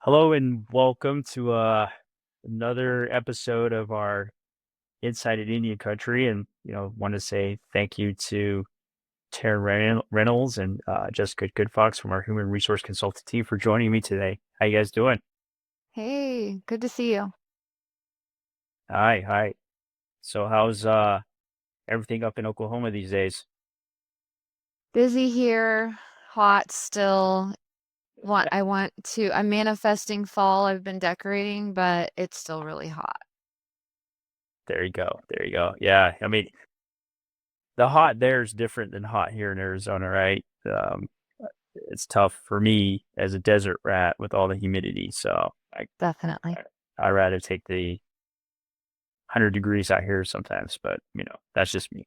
Hello and welcome to another episode of our Inside in Indian Country. And want to say thank you to Reynolds and Jessica Goodfox from our Human Resource Consultant team for joining me today. How you guys doing? Hey, good to see you. Hi, hi. So how's everything up in Oklahoma these days? Busy here, hot still. I'm manifesting fall. I've been decorating, but it's still really hot. There you go. There you go. Yeah, I mean the hot there is different than hot here in Arizona, right? It's tough for me as a desert rat with all the humidity. So Definitely. I rather take the 100 degrees out here sometimes, but that's just me.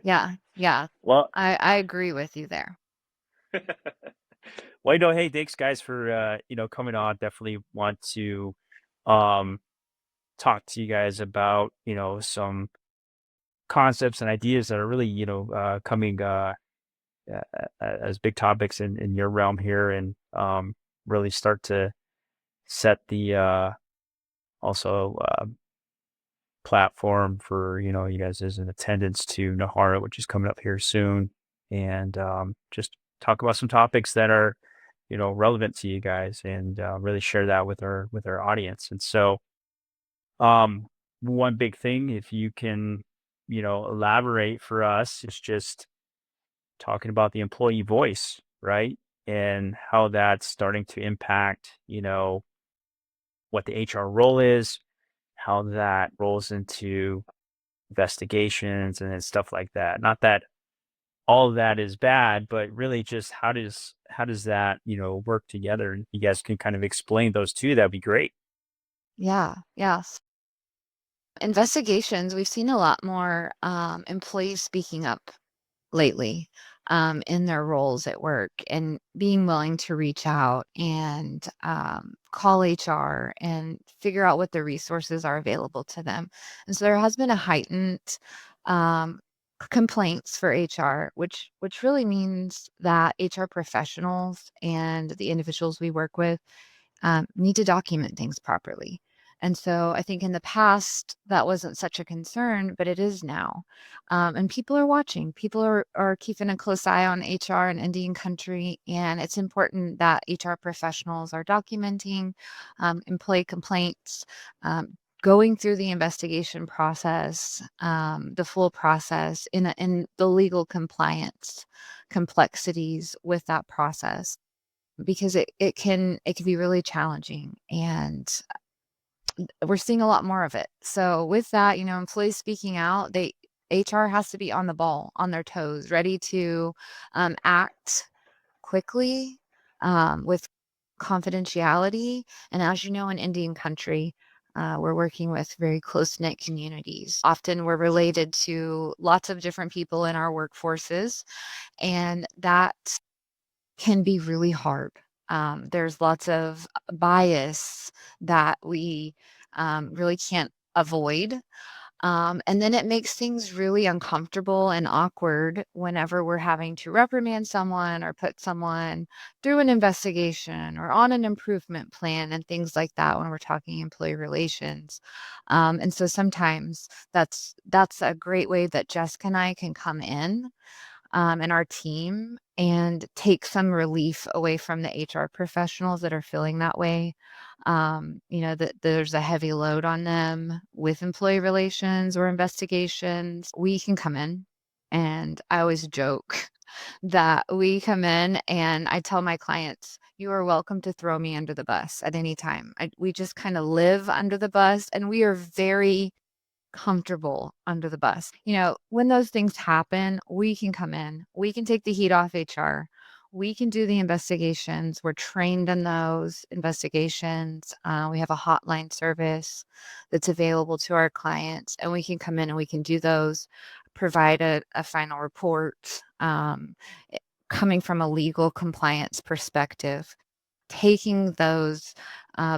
Yeah, yeah. Well, I agree with you there. well, hey, thanks guys for coming on. Definitely want to um talk to you guys about, some concepts and ideas that are really, coming as big topics in your realm here and really start to set the also platform for you guys as an attendance to NAHRA, which is coming up here soon, and just talk about some topics that are relevant to you guys, and really share that with our audience. And so, um, one big thing, if you can, elaborate for us, is just talking about the employee voice, right, and how that's starting to impact what the HR role is, how that rolls into investigations and then stuff like that. Not that all of that is bad, but really just how does that, work together? And you guys can kind of explain those two, that'd be great. Yeah, yes. Investigations, we've seen a lot more employees speaking up lately in their roles at work and being willing to reach out and call HR and figure out what the resources are available to them. And so there has been a heightened um, complaints for HR, which really means that HR professionals and the individuals we work with need to document things properly. And so I think in the past that wasn't such a concern, but it is now. And people are watching. People are keeping a close eye on HR and Indian country, and it's important that HR professionals are documenting employee complaints, going through the investigation process, the full process in the legal compliance complexities with that process because it can be really challenging, and we're seeing a lot more of it. So with that, employees speaking out, they HR has to be on the ball, on their toes, ready to act quickly with confidentiality. And as you know, in Indian country, we're working with very close-knit communities. Often we're related to lots of different people in our workforces, and that can be really hard. There's lots of bias that we really can't avoid. And then it makes things really uncomfortable and awkward whenever we're having to reprimand someone or put someone through an investigation or on an improvement plan and things like that when we're talking employee relations. And so sometimes that's a great way that Jessica and I can come in and our team and take some relief away from the HR professionals that are feeling that way. That there's a heavy load on them with employee relations or investigations. We can come in, and I always joke that we come in and I tell my clients, you are welcome to throw me under the bus at any time. We just kind of live under the bus, and we are very comfortable under the bus. When those things happen, we can come in, we can take the heat off HR. We can do the investigations. We're trained in those investigations. We have a hotline service that's available to our clients, and we can come in and we can do those, provide a final report, coming from a legal compliance perspective, taking those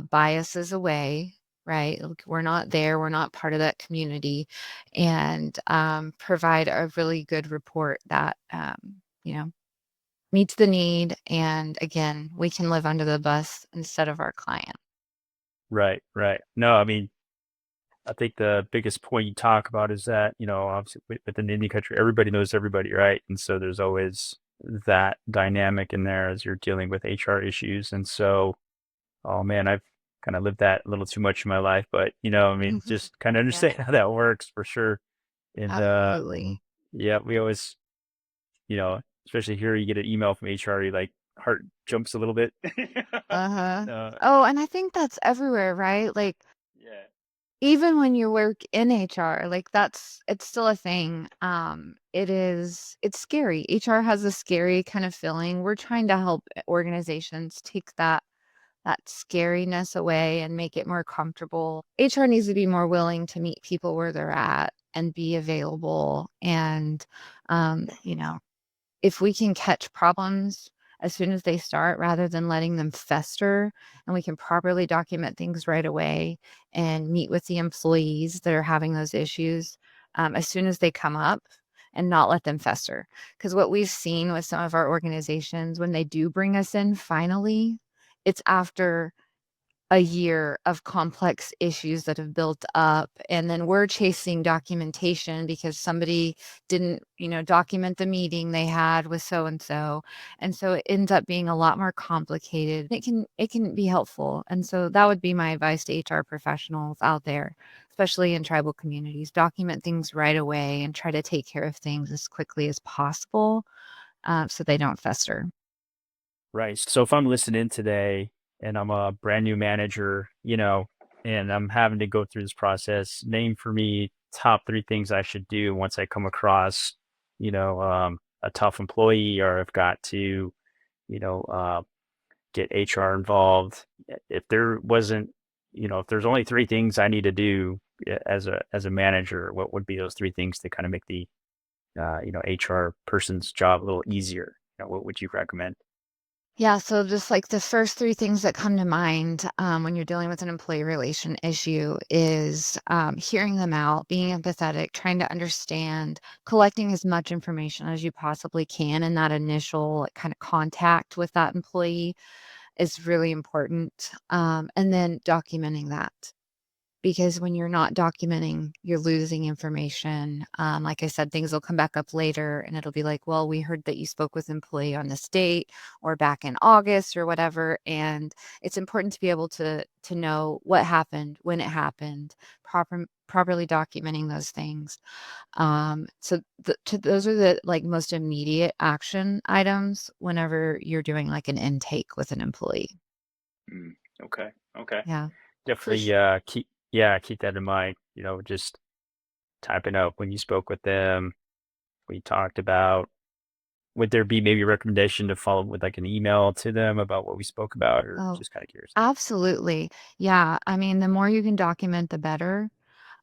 biases away, right? Like, we're not there, we're not part of that community, and provide a really good report that, you know, meets the need, and again, we can live under the bus instead of our client. Right, right. No, I mean, I think the biggest point you talk about is that, obviously within the Indian country, everybody knows everybody, right? And so there's always that dynamic in there as you're dealing with HR issues. And so, oh man, I've kind of lived that a little too much in my life, but I mean, just kind of Yeah, understand how that works for sure. And absolutely. yeah, we always, especially here, you get an email from HR, you like heart jumps a little bit. Uh-huh. uh, Oh, and I think that's everywhere, right? Like, yeah. even when you work in HR, like, it's still a thing. It's scary. HR has a scary kind of feeling. We're trying to help organizations take that scariness away and make it more comfortable. HR needs to be more willing to meet people where they're at and be available. And, you know, if we can catch problems as soon as they start rather than letting them fester, and we can properly document things right away and meet with the employees that are having those issues as soon as they come up and not let them fester. Because what we've seen with some of our organizations, when they do bring us in finally, it's after a year of complex issues that have built up, and then we're chasing documentation because somebody didn't, document the meeting they had with and so it ends up being a lot more complicated. It can be helpful, and so that would be my advice to HR professionals out there, especially in tribal communities. Document things right away and try to take care of things as quickly as possible, so they don't fester. Right. So if I'm listening today and I'm a brand new manager, and I'm having to go through this process, name for me top three things I should do once I come across, a tough employee, or I've got to, you know, uh, get HR involved. If there wasn't, if there's only three things I need to do as a manager, what would be those three things to kind of make the HR person's job a little easier? What would you recommend? Yeah, so just like the first 3 things that come to mind, when you're dealing with an employee relation issue is, hearing them out, being empathetic, trying to understand, collecting as much information as you possibly can in that initial, like, kinda contact with that employee is really important, and then documenting that. Because when you're not documenting, you're losing information. Like I said, things will come back up later and it'll be like, well, we heard that you spoke with employee on this date or back in August or whatever. And it's important to be able to know what happened, when it happened, properly documenting those things. Those are the like most immediate action items whenever you're doing like an intake with an employee. Mm, okay. Okay. Yeah. So Definitely, keep that in mind, just typing out when you spoke with them, we talked about, would there be maybe a recommendation to follow up with like an email to them about what we spoke about, or oh, just kind of curious? absolutely. Yeah. I mean, the more you can document, the better.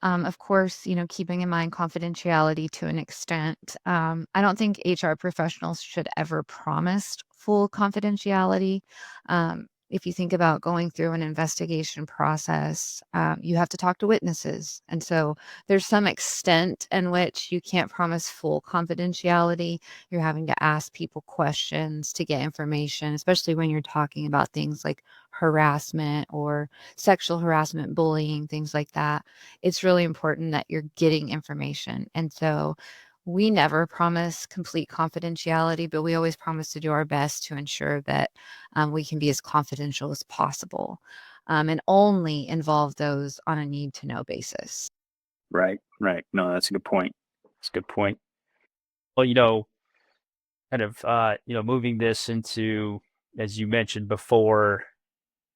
Of course, keeping in mind confidentiality to an extent. I don't think HR professionals should ever promise full confidentiality. If you think about going through an investigation process, you have to talk to witnesses. And so there's some extent in which you can't promise full confidentiality. You're having to ask people questions to get information, especially when you're talking about things like harassment or sexual harassment, bullying, things like that. It's really important that you're getting information. And so we never promise complete confidentiality, but we always promise to do our best to ensure that we can be as confidential as possible, and only involve those on a need to know basis. Right, right. No, that's a good point. That's a good point. Well, kind of, moving this into, as you mentioned before,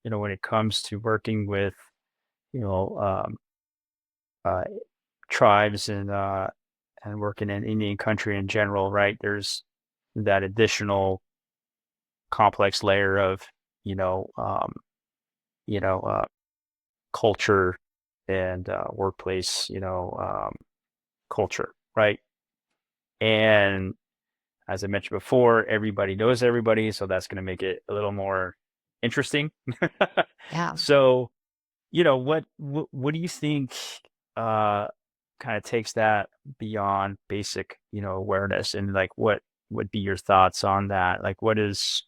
when it comes to working with, you know, um, uh, tribes and working in Indian country in general, right? There's that additional complex layer of, you know, um, you know, uh, culture and workplace, culture, right? And as I mentioned before, everybody knows everybody, so that's going to make it a little more interesting. Yeah. So, what do you think uh kind of takes that beyond basic, awareness, and like would be your thoughts on that? Like, what is,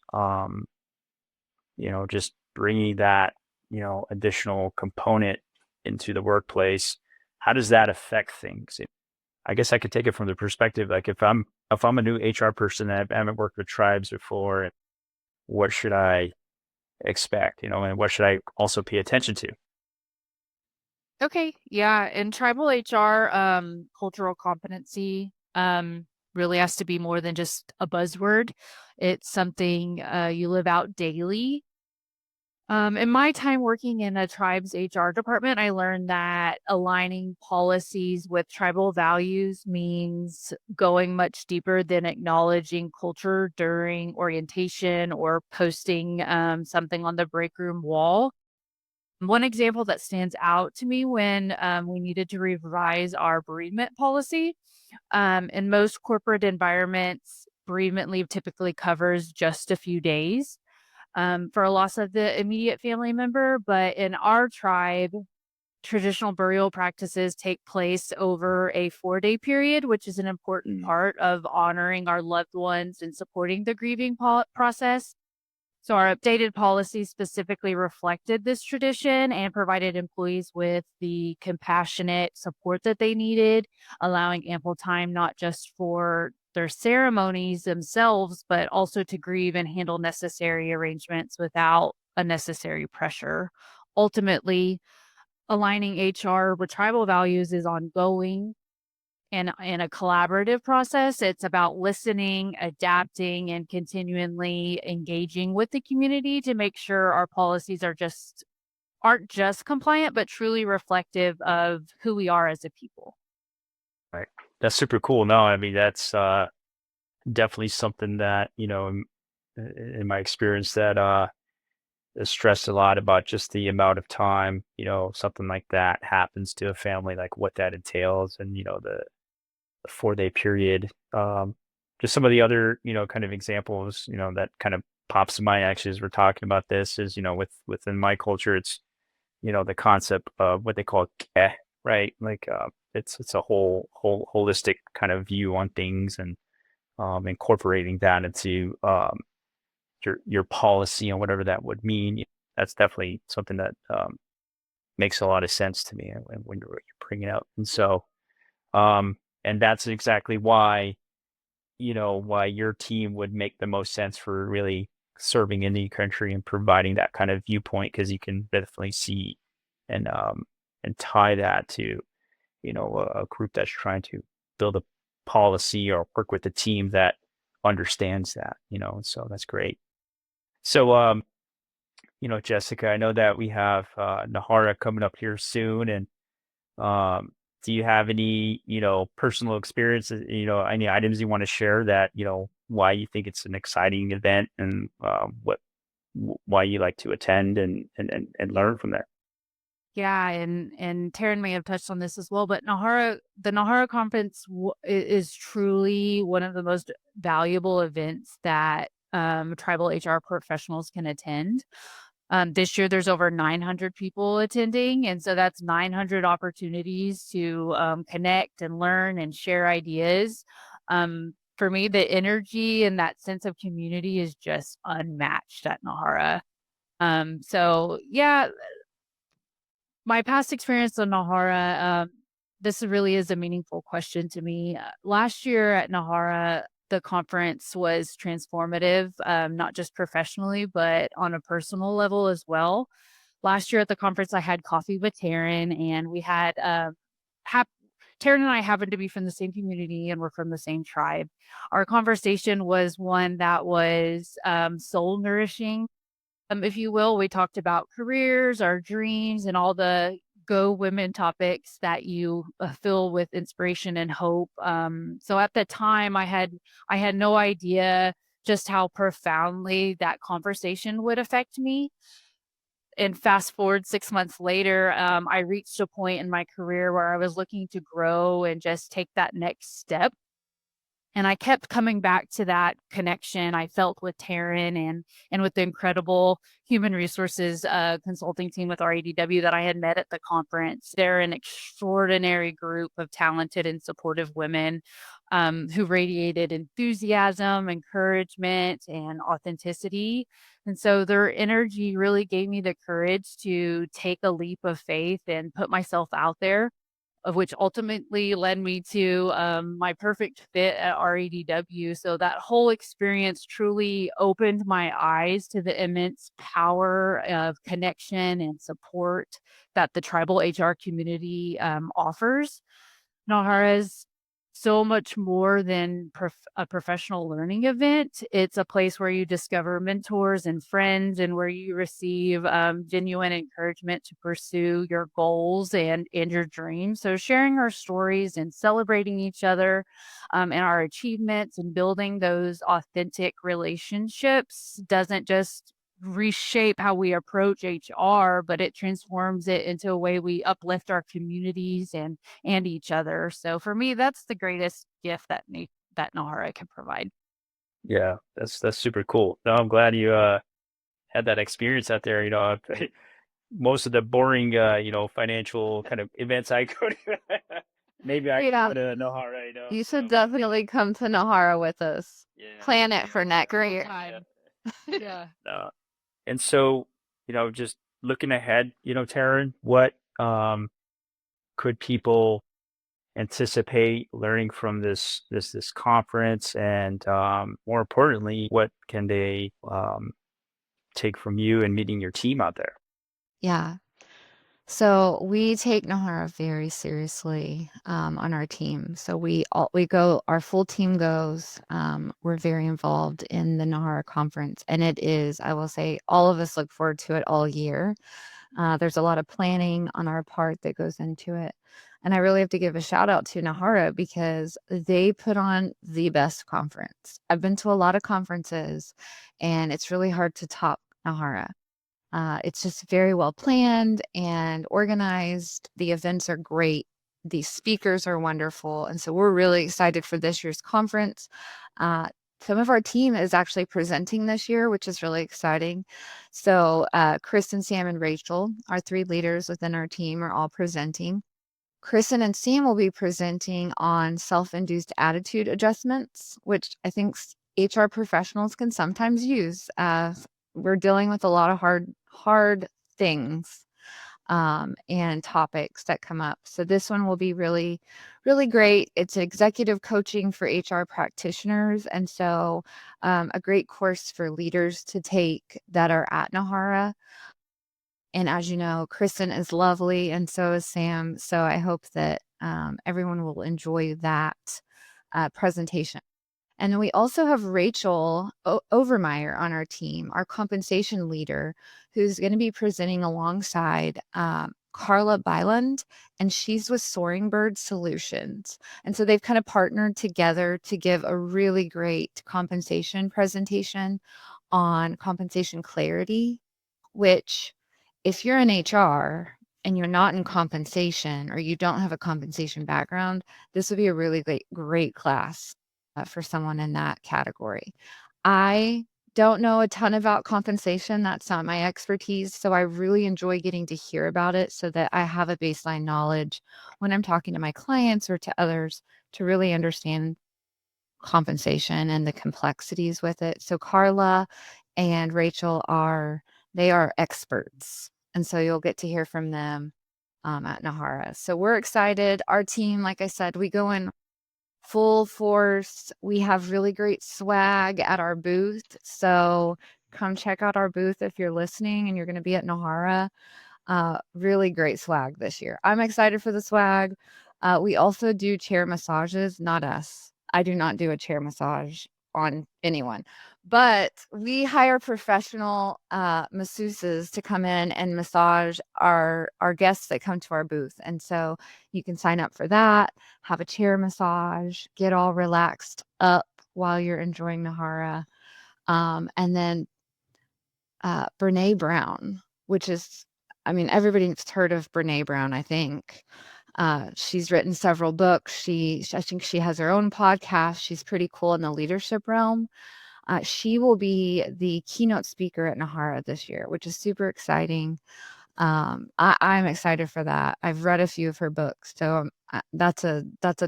just bringing that, additional component into the workplace? How does that affect things? I guess I could take it from the perspective, like if I'm a new HR person and I haven't worked with tribes before, what should I expect, and what should I also pay attention to? Okay, yeah, in tribal HR, cultural competency, really has to be more than just a buzzword. It's something, you live out daily. In my time working in a tribe's HR department, I learned that aligning policies with tribal values means going much deeper than acknowledging culture during orientation or posting, something on the break room wall. One example that stands out to me when we needed to revise our bereavement policy. In most corporate environments, bereavement leave typically covers just a few days for a loss of the immediate family member. But in our tribe, traditional burial practices take place over a 4-day period, which is an important Mm, part of honoring our loved ones and supporting the grieving process. So our updated policy specifically reflected this tradition and provided employees with the compassionate support that they needed, allowing ample time not just for their ceremonies themselves, but also to grieve and handle necessary arrangements without unnecessary pressure. Ultimately, aligning HR with tribal values is ongoing and in a collaborative process. It's about listening, adapting, and continually engaging with the community to make sure our policies aren't just compliant, but truly reflective of who we are as a people. right. That's super cool. No, I mean, that's definitely something that, in my experience that is stressed a lot about just the amount of time, something like that happens to a family, like what that entails and, the 4-day period. Just some of the other, kind of examples, that kind of pops to mind actually as we're talking about this is, within my culture, it's, the concept of what they call keh, right? Like it's a whole holistic kind of view on things and incorporating that into your policy and whatever that would mean. That's definitely something that makes a lot of sense to me when you're bringing it up. And so, and that's exactly why your team would make the most sense for really serving in the country and providing that kind of viewpoint because you can definitely see and tie that to a group that's trying to build a policy or work with a team that understands that. So that's great. So Jessica, I know that we have NAHRA coming up here soon, and um, do you have any, personal experiences, any items you want to share that, why you think it's an exciting event and why you like to attend and learn from there? Yeah, and Taryn may have touched on this as well, but the NAHRA conference is truly one of the most valuable events that tribal HR professionals can attend. This year, there's over 900 people attending, and so that's 900 opportunities to connect and learn and share ideas. For me, the energy and that sense of community is just unmatched at NAHRA. So yeah, my past experience in NAHRA, this really is a meaningful question to me. Last year at NAHRA, the conference was transformative, not just professionally, but on a personal level as well. Last year at the conference, I had coffee with Taryn, and we had hap- Taryn and I happened to be from the same community, and we're from the same tribe. Our conversation was one that was soul nourishing, if you will. We talked about careers, our dreams, and all the go women topics that you fill with inspiration and hope. So at the time, I had no idea just how profoundly that conversation would affect me. And fast forward 6 months later, I reached a point in my career where I was looking to grow and just take that next step. And I kept coming back to that connection I felt with Taryn and with the incredible human resources consulting team with REDW that I had met at the conference. They're an extraordinary group of talented and supportive women who radiated enthusiasm, encouragement, and authenticity. And so their energy really gave me the courage to take a leap of faith and put myself out there, of which ultimately led me to my perfect fit at REDW. So that whole experience truly opened my eyes to the immense power of connection and support that the tribal HR community offers. NAHRA is so much more than a professional learning event. It's a place where you discover mentors and friends, and where you receive genuine encouragement to pursue your goals and your dreams. So sharing our stories and celebrating each other and our achievements and building those authentic relationships doesn't just reshape how we approach HR, but it transforms it into a way we uplift our communities and each other. So for me, that's the greatest gift that NAHRA can provide. Yeah, that's super cool. No, I'm glad you had that experience out there. Most of the boring financial kind of events I go to, maybe I Yeah, go to Nohara, you so should definitely come to NAHRA with us. yeah, Plan it for next year. Time. Yeah. uh, and so just looking ahead, Taryn, what could people anticipate learning from this conference, and more importantly, what can they take from you and meeting your team out there? Yeah. So we take NAHARA very seriously on our team. So our full team goes. We're very involved in the NAHARA conference, and it is, I will say, all of us look forward to it all year. There's a lot of planning on our part that goes into it. And I really have to give a shout out to NAHARA because they put on the best conference. I've been to a lot of conferences, and it's really hard to top NAHARA. It's just very well planned and organized. The events are great. The speakers are wonderful. And so we're really excited for this year's conference. Some of our team is actually presenting this year, which is really exciting. So Kristen, Sam, and Rachel, our three leaders within our team, are all presenting. Kristen and Sam will be presenting on self-induced attitude adjustments, which I think HR professionals can sometimes use. We're dealing with a lot of hard things and topics that come up. So this one will be really, really great. It's executive coaching for HR practitioners, and so a great course for leaders to take that are at NAHARA. And as you know, Kristen is lovely, and so is Sam. So I hope that everyone will enjoy that presentation. And then we also have Rachel Overmeyer on our team, our compensation leader, who's going to be presenting alongside Carla Byland, and she's with Soaring Bird Solutions. And so they've kind of partnered together to give a really great compensation presentation on compensation clarity, which, if you're in HR and you're not in compensation, or you don't have a compensation background, this would be a really great class for someone in that category. I don't know a ton about compensation. That's not my expertise. So I really enjoy getting to hear about it so that I have a baseline knowledge when I'm talking to my clients or to others to really understand compensation and the complexities with it. So Carla and Rachel are experts. And so you'll get to hear from them at NAHARA. So we're excited. Our team, like I said, we go in full force. We have really great swag at our booth. So come check out our booth if you're listening and you're going to be at NAHARA. Really great swag this year. I'm excited for the swag. We also do chair massages, not us. I do not do a chair massage on anyone, but we hire professional masseuses to come in and massage our guests that come to our booth. And so you can sign up for that, have a chair massage, get all relaxed up while you're enjoying NAHARA. And then Brene Brown, which is, I mean, everybody's heard of Brene Brown, I think. She's written several books. I think she has her own podcast. She's pretty cool in the leadership realm. She will be the keynote speaker at NAHARA this year, which is super exciting. I'm excited for that. I've read a few of her books, so that's a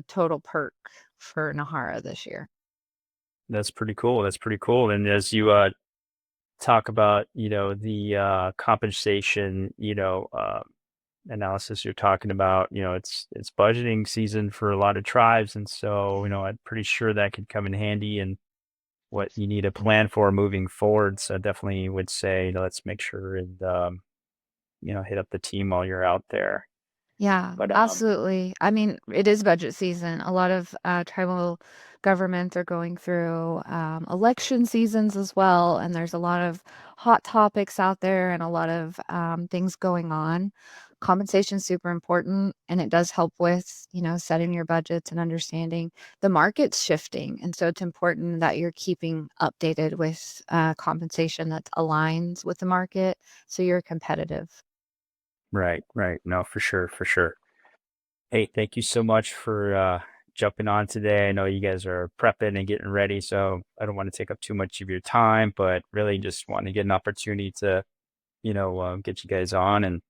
total perk for NAHRA this year. That's pretty cool. That's pretty cool. And as you talk about, the compensation, analysis you're talking about, it's budgeting season for a lot of tribes, and so I'm pretty sure that could come in handy and what you need to plan for moving forward. So I definitely would say, let's make sure and hit up the team while you're out there. Yeah, But absolutely. I mean, it is budget season. A lot of tribal governments are going through election seasons as well, and there's a lot of hot topics out there and a lot of things going on. Compensation is super important, and it does help with, setting your budgets and understanding the market's shifting. And so it's important that you're keeping updated with compensation that aligns with the market so you're competitive. right, right. No, for sure, for sure. Hey, thank you so much for jumping on today. I know you guys are prepping and getting ready, so I don't want to take up too much of your time, but really just want to get an opportunity to, get you guys on and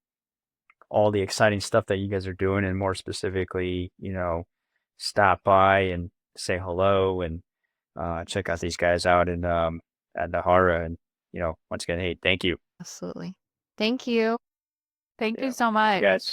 all the exciting stuff that you guys are doing, and more specifically, stop by and say hello and check out these guys out in at NAHRA. And once again, hey, thank you. Absolutely. Thank you. Thank Yeah, you so you much. guys.